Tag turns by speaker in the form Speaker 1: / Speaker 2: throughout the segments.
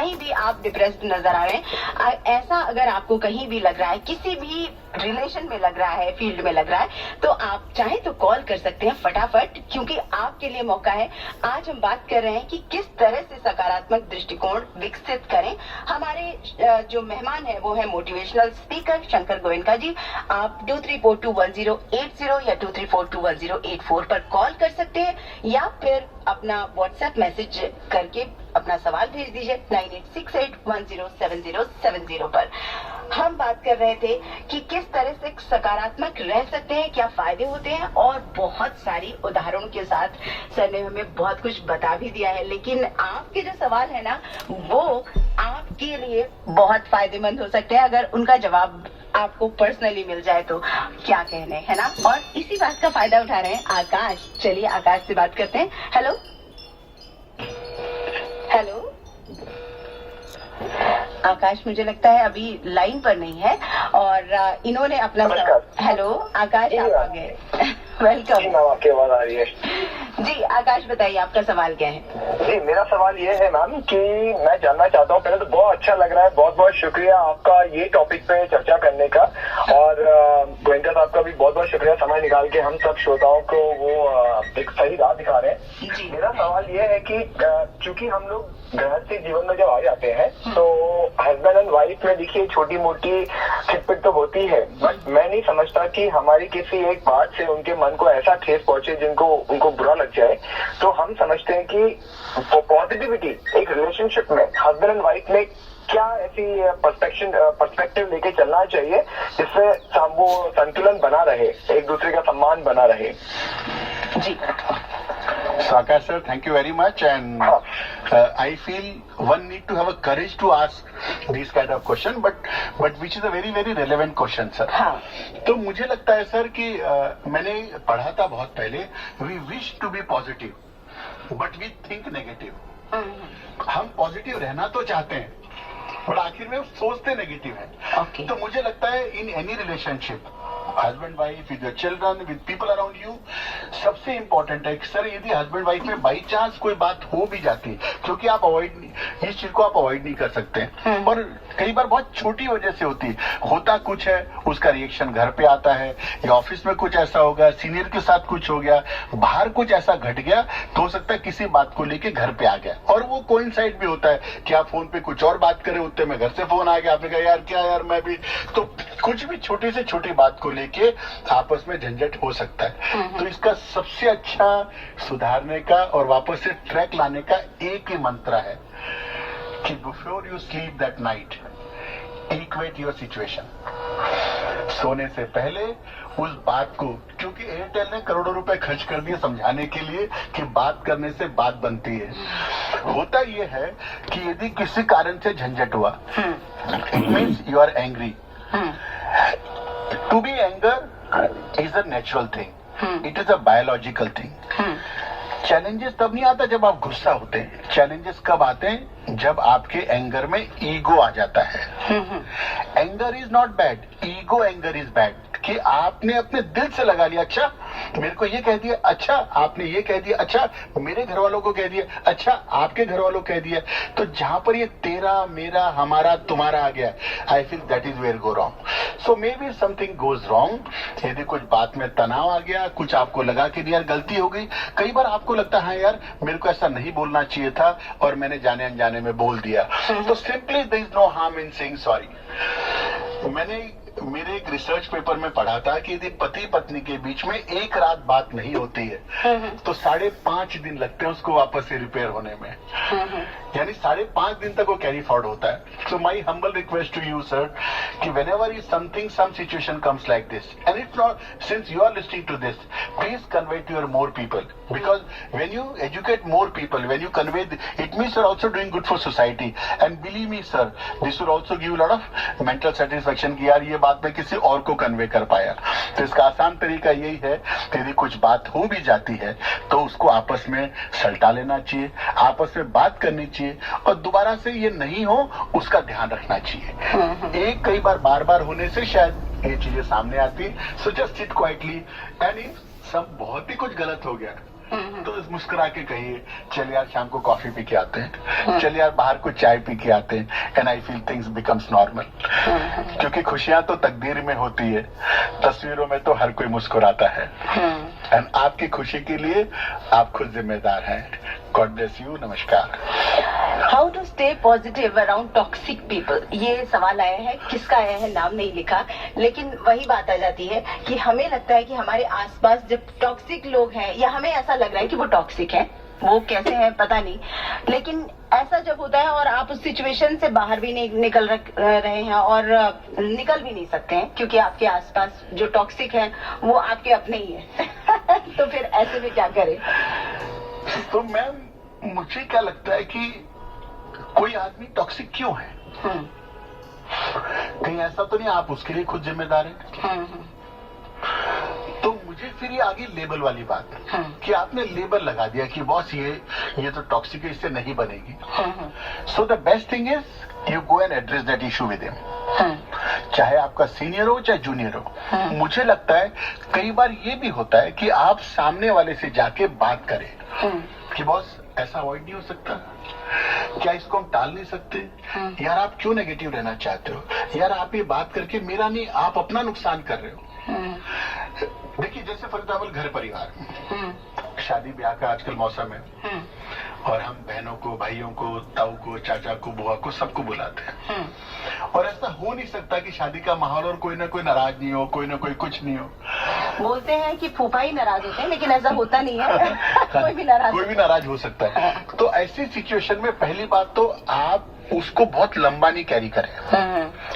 Speaker 1: कहीं भी आप डिप्रेस्ड नजर आ रहे हैं, ऐसा अगर आपको कहीं भी लग रहा है, किसी भी रिलेशन में लग रहा है, फील्ड में लग रहा है, तो आप चाहे तो कॉल कर सकते हैं फटाफट, क्योंकि आपके लिए मौका है। आज हम बात कर रहे हैं कि किस तरह से सकारात्मक दृष्टिकोण विकसित करें। हमारे जो मेहमान है वो है मोटिवेशनल स्पीकर शंकर गोयनका जी। आप 23421080 या 23421084 पर कॉल कर सकते हैं, या फिर अपना व्हाट्सएप मैसेज करके अपना सवाल भेज दीजिए 9868107070 पर। हम बात कर रहे थे कि किस तरह से सकारात्मक रह सकते हैं, क्या फायदे होते हैं, और बहुत सारी उदाहरणों के साथ सर ने हमें बहुत कुछ बता भी दिया है। लेकिन आपके जो सवाल है ना, वो आपके लिए बहुत फायदेमंद हो सकते हैं अगर उनका जवाब आपको पर्सनली मिल जाए तो। क्या कहने, है ना। और इसी बात का फायदा उठा रहे हैं आकाश। चलिए आकाश से बात करते हैं। हेलो हेलो आकाश, मुझे लगता है अभी लाइन पर नहीं है, और इन्होंने अपना हेलो आकाश, आप आ गए। वेलकम।
Speaker 2: आपकी आवाज आ रही है
Speaker 1: जी। आकाश बताइए आपका सवाल क्या है।
Speaker 2: जी, मेरा सवाल ये है मैम कि मैं जानना चाहता हूँ, पहले तो बहुत अच्छा लग रहा है, बहुत बहुत शुक्रिया आपका ये टॉपिक पे चर्चा करने का, और गोयनका साहब का भी बहुत बहुत शुक्रिया समय निकाल के हम सब श्रोताओं को वो एक सही राह दिखा रहे हैं। मेरा सवाल ये है कि चूंकि हम लोग गृहस्थी जीवन में जब आ जाते हैं तो हस्बैंड एंड वाइफ में देखिए छोटी मोटी खिटपिट तो होती है, बट मैं नहीं समझता कि हमारी किसी एक बात से उनके मन को ऐसा ठेस पहुंचे जिनको उनको बुरा लग जाए। तो हम समझते हैं कि पॉजिटिविटी एक रिलेशनशिप में हस्बैंड एंड वाइफ में क्या ऐसी पर्सपेक्टिव लेके चलना चाहिए जिससे वो संतुलन बना रहे, एक दूसरे का सम्मान बना रहे।
Speaker 1: जी
Speaker 3: Akash sir, thank you very much, and I feel one need to have a courage to ask this kind of question, but which is a very very relevant question, sir. तो मुझे लगता है सर कि मैंने पढ़ा था बहुत पहले, we wish to be positive, but we think negative. हम पॉजिटिव रहना तो चाहते हैं, पर आखिर में सोचते नेगेटिव है। तो मुझे लगता है in any relationship, husband wife, with your children, with people around you, सबसे इंपॉर्टेंट है सर, यदि हस्बैंड वाइफ में बाई चांस कोई बात हो भी जाती है, क्योंकि आप इस चीज को आप अवॉइड नहीं कर सकते, और कई बार बहुत छोटी वजह से होती है, होता कुछ है, उसका रिएक्शन घर पे आता है, या ऑफिस में कुछ ऐसा होगा, सीनियर के साथ कुछ हो गया, बाहर कुछ ऐसा घट गया, तो हो सकता है किसी बात को लेके घर पे आ गया, और वो कोइंसाइड भी होता है कि आप फोन पे कुछ और बात करे होते में घर से फोन आ गया, आपने कहा यार क्या यार मैं भी, तो कुछ भी छोटी से छोटी बात को लेके आपस में झंझट हो सकता है। तो इसका सबसे अच्छा सुधारने का और वापस से ट्रैक लाने का एक ही मंत्र है कि before you sleep that night equate your situation. सोने से पहले उस बात को, क्योंकि एयरटेल ने करोड़ों रुपए खर्च कर दिए समझाने के लिए कि बात करने से बात बनती है। होता यह है कि यदि किसी कारण से झंझट हुआ, it means you are angry. To be anger is a natural thing. It is a biological thing. Challenges तब नहीं आता जब आप गुस्सा होते हैं, चैलेंजेस कब आते हैं जब आपके एंगर में ईगो आ जाता है। Anger is not bad, ego anger is bad, कि आपने अपने दिल से लगा लिया, अच्छा मेरे को ये कह दिया, अच्छा आपने ये कह दिया, अच्छा मेरे घर वालों को कह दिया, अच्छा आपके घर वालों को कह दिया, तो जहां पर ये तेरा मेरा हमारा तुम्हारा आ गया, I feel that is where go wrong. So maybe something goes wrong, यदि कुछ बात में तनाव आ गया, कुछ आपको लगा कि यार गलती हो गई, कई बार आपको लगता है हाँ यार मेरे को ऐसा नहीं बोलना चाहिए था और मैंने जाने अनजाने में बोल दिया, तो simply there is no harm in saying sorry. मैंने मेरे एक रिसर्च पेपर में पढ़ा था कि यदि पति पत्नी के बीच में एक रात बात नहीं होती है तो 5.5 दिन लगते हैं उसको वापस से रिपेयर होने में, यानी 5.5 दिन तक वो कैरी फॉरवर्ड होता है। So my humble request to you sir कि whenever is something some situation comes like this, and it's not, since you are listening to this, please convey to your more people, because when you educate more people, when you convey, it means you are also doing good for society, and believe me sir this will also give lot of mental satisfaction कि यार ये बात मैं किसी और को convey कर पाया। तो इसका आसान तरीका यही है कि यदि कुछ बात हो भी जाती है तो उसको आपस में सलटा लेना चाहिए, आपस में बात करनी चाहिए, और दोबारा से ये नहीं हो उसका ध्यान रखना चाहिए। एक कई बार बार होने से शायद ये चीजें सामने आती। So just sit quietly, and if सब बहुत ही कुछ गलत हो गया तो मुस्कुरा के कहिए, चल यार शाम को कॉफी पी के आते हैं, चल यार बाहर को चाय पी के आते हैं, and I feel things becomes normal. क्योंकि खुशियां तो तकदीर में होती है, तस्वीरों में तो हर कोई मुस्कुराता है, एंड आपकी खुशी के लिए आप खुद जिम्मेदार हैं। God bless you. नमस्कार।
Speaker 1: How to stay positive around toxic people, ये सवाल आया है। किसका आया है नाम नहीं लिखा, लेकिन वही बात आ जाती है कि हमें लगता है कि हमारे आसपास जब टॉक्सिक लोग हैं, या हमें ऐसा लग रहा है कि वो टॉक्सिक है, वो कैसे है पता नहीं, लेकिन ऐसा जब होता है और आप उस सिचुएशन से बाहर भी नहीं निकल रहे हैं और निकल भी नहीं सकते हैं, क्योंकि आपके आसपास जो टॉक्सिक है वो आपके अपने ही है तो फिर ऐसे में क्या करें?
Speaker 3: तो मैम, मुझे क्या लगता है कि कोई आदमी टॉक्सिक क्यों है? कहीं ऐसा तो नहीं आप उसके लिए खुद जिम्मेदार हैं? तो मुझे फिर ये आगे लेबल वाली बात कि आपने लेबल लगा दिया कि बॉस ये तो टॉक्सिक है, इससे नहीं बनेगी। So the best thing is you go and address that issue with him, चाहे आपका सीनियर हो चाहे जूनियर हो। मुझे लगता है कई बार ये भी होता है कि आप सामने वाले से जाके बात करें कि बॉस ऐसा अवॉइड नहीं हो सकता, क्या इसको हम टाल नहीं सकते? यार आप क्यों नेगेटिव रहना चाहते हो? यार आप ये बात करके मेरा नहीं, आप अपना नुकसान कर रहे हो। देखिए, जैसे फॉर एग्जाम्पल घर परिवार में शादी ब्याह का आजकल मौसम है, और हम बहनों को, भाइयों को, ताऊ को, चाचा को, बुआ को, सबको बुलाते हैं, और ऐसा हो नहीं सकता कि शादी का माहौल और कोई ना कोई नाराज नहीं हो, कोई ना कोई कुछ नहीं हो।
Speaker 1: बोलते हैं कि फूफा ही नाराज होते हैं, लेकिन ऐसा होता नहीं है कोई भी नाराज
Speaker 3: हो सकता है। तो ऐसी सिचुएशन में पहली बात तो आप उसको बहुत लंबा नहीं कैरी करें।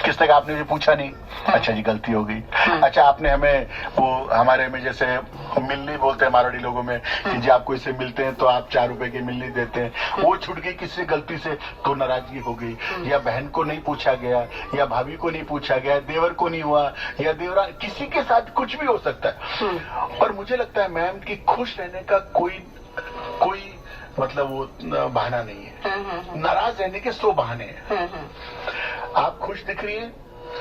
Speaker 3: किस तक आपने मुझे पूछा नहीं, अच्छा जी गलती हो गई, अच्छा आपने हमें वो हमारे में जैसे मिलनी बोलते हैं मारवाड़ी लोगों में कि जी आप कोई से मिलते हैं तो आप 4 रुपए की मिलनी देते हैं, वो छूट गई किसी गलती से तो नाराजगी हो गई, या बहन को नहीं पूछा गया, या भाभी को नहीं पूछा गया, देवर को नहीं हुआ, या देवरा, किसी के साथ कुछ भी हो सकता है। और मुझे लगता है मैम कि खुश रहने का कोई मतलब वो बहाना नहीं है। नाराज रहने के 100 बहाने हैं। आप खुश दिख रही हैं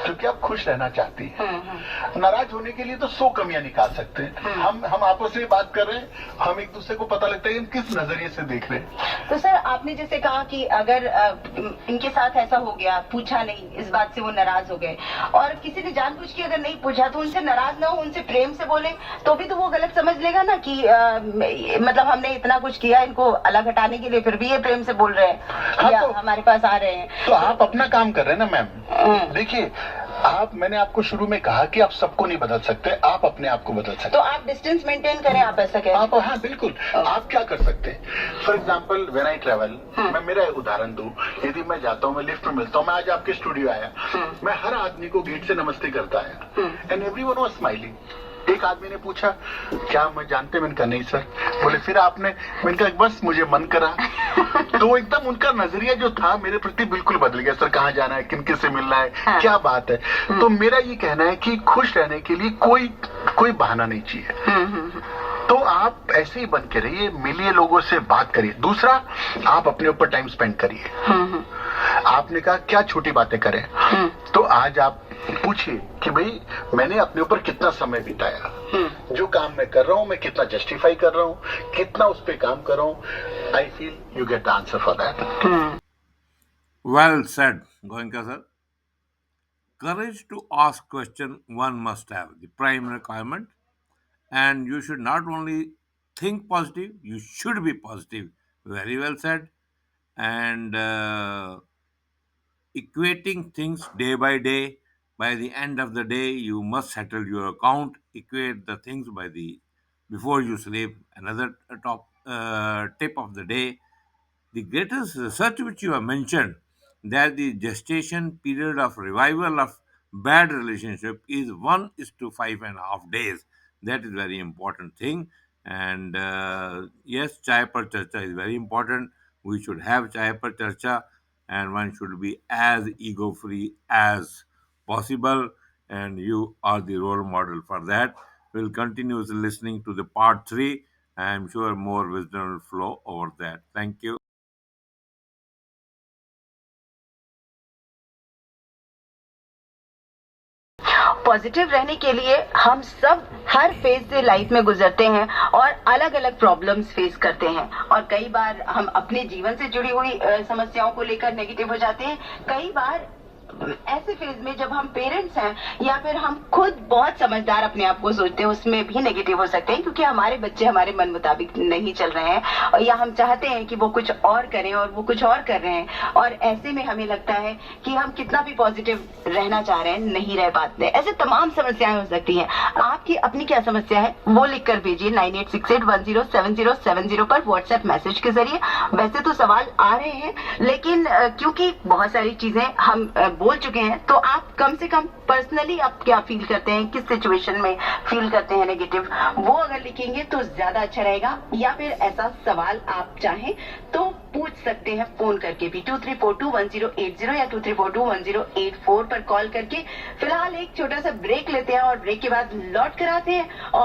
Speaker 3: क्योंकि आप खुश रहना चाहती हैं। नाराज होने के लिए तो 100 कमियां निकाल सकते हैं। हम आपस में बात कर रहे हैं, हम एक दूसरे को पता लगता है कि हम किस नजरिए से देख रहे हैं।
Speaker 1: तो सर, आपने जैसे कहा कि अगर इनके साथ ऐसा हो गया, पूछा नहीं, इस बात से वो नाराज हो गए, और किसी ने जानबूझ के अगर नहीं पूछा तो उनसे नाराज ना हो, उनसे प्रेम से बोले, तो भी तो वो गलत समझ लेगा ना कि मतलब हमने इतना कुछ किया इनको अलग हटाने के लिए, फिर भी ये प्रेम से बोल रहे हैं या हमारे पास आ रहे हैं।
Speaker 3: तो आप अपना काम कर रहे हैं ना मैम। देखिए, मैंने आपको शुरू में कहा कि आप सबको नहीं बदल सकते, आप अपने आप को बदल सकते।
Speaker 1: तो आप डिस्टेंस मेंटेन करें, आप ऐसा कहें?
Speaker 3: हाँ बिल्कुल। आप क्या कर सकते हैं? For example when I travel, मैं मेरा उदाहरण दूं, यदि मैं जाता हूँ, मैं लिफ्ट में मिलता हूँ, मैं आज आपके स्टूडियो आया, मैं हर आदमी को गेट से नमस्ते करता आया, एंड एवरीवन वाज स्माइलिंग। एक आदमी ने पूछा क्या मैं जानते? मैंने कहा नहीं सर। बोले फिर आपने? मैंने कहा बस मुझे मन करा। तो एकदम उनका नजरिया जो था मेरे प्रति बिल्कुल बदल गया। सर कहाँ जाना है, किन किससे मिलना है, क्या बात है? तो मेरा ये कहना है कि खुश रहने के लिए कोई बहाना नहीं चाहिए। तो आप ऐसे ही बन के रहिए, मिलिए, लोगों से बात करिए। दूसरा, आप अपने ऊपर टाइम स्पेंड करिए। आपने कहा क्या छोटी बातें करें, तो आज आप पूछिए कि भाई मैंने अपने ऊपर कितना समय बिताया, जो काम मैं कर रहा हूँ मैं कितना जस्टिफाई कर रहा हूँ, कितना उस पर काम कर रहा हूँ। I feel you get the answer for that.
Speaker 4: Well said, Goenka sir. Courage to ask question one must have, the prime requirement, and you should not only think positive, you should be positive. Very well said. And equating things day by day, by the end of the day you must settle your account. Equate the things by the before you sleep. Another top tip of the day, the greatest research which you have mentioned, that the gestation period of revival of bad relationship is 1 is to 5.5 days. That is very important thing. And yes, chai par charcha is very important. We should have chai par charcha, and one should be as ego free as possible. And you are the role model for that. We'll continue listening to the part 3. I am sure more wisdom will flow over that. Thank you.
Speaker 1: Positive रहने के लिए हम सब हर phase से life में गुजरते हैं और अलग अलग प्रॉब्लम्स फेस करते हैं, और कई बार हम अपने जीवन से जुड़ी हुई समस्याओं को लेकर नेगेटिव हो जाते हैं। कई बार ऐसे फेज में जब हम पेरेंट्स हैं या फिर हम खुद बहुत समझदार अपने आप को सोचते हैं, उसमें भी नेगेटिव हो सकते हैं, क्योंकि हमारे बच्चे हमारे मन मुताबिक नहीं चल रहे हैं, और या हम चाहते हैं कि वो कुछ और करें और वो कुछ और कर रहे हैं, और ऐसे में हमें लगता है कि हम कितना भी पॉजिटिव रहना चाह रहे हैं नहीं रह पाते। ऐसे तमाम समस्याएं हो सकती हैं। आपकी अपनी क्या समस्या है वो लिख कर भेजिए 9868107070 पर व्हाट्सएप मैसेज के जरिए। वैसे तो सवाल आ रहे हैं, लेकिन क्योंकि बहुत सारी चीजें हम बोल चुके हैं, तो आप कम से कम पर्सनली आप क्या फील करते हैं, किस सिचुएशन में फील करते हैं नेगेटिव, वो अगर लिखेंगे तो ज्यादा अच्छा रहेगा। या फिर ऐसा सवाल आप चाहें तो पूछ सकते हैं फोन करके भी 23421080 या 23421084 पर कॉल करके। फिलहाल एक छोटा सा ब्रेक लेते हैं और ब्रेक के बाद लौट कर आते हैं। और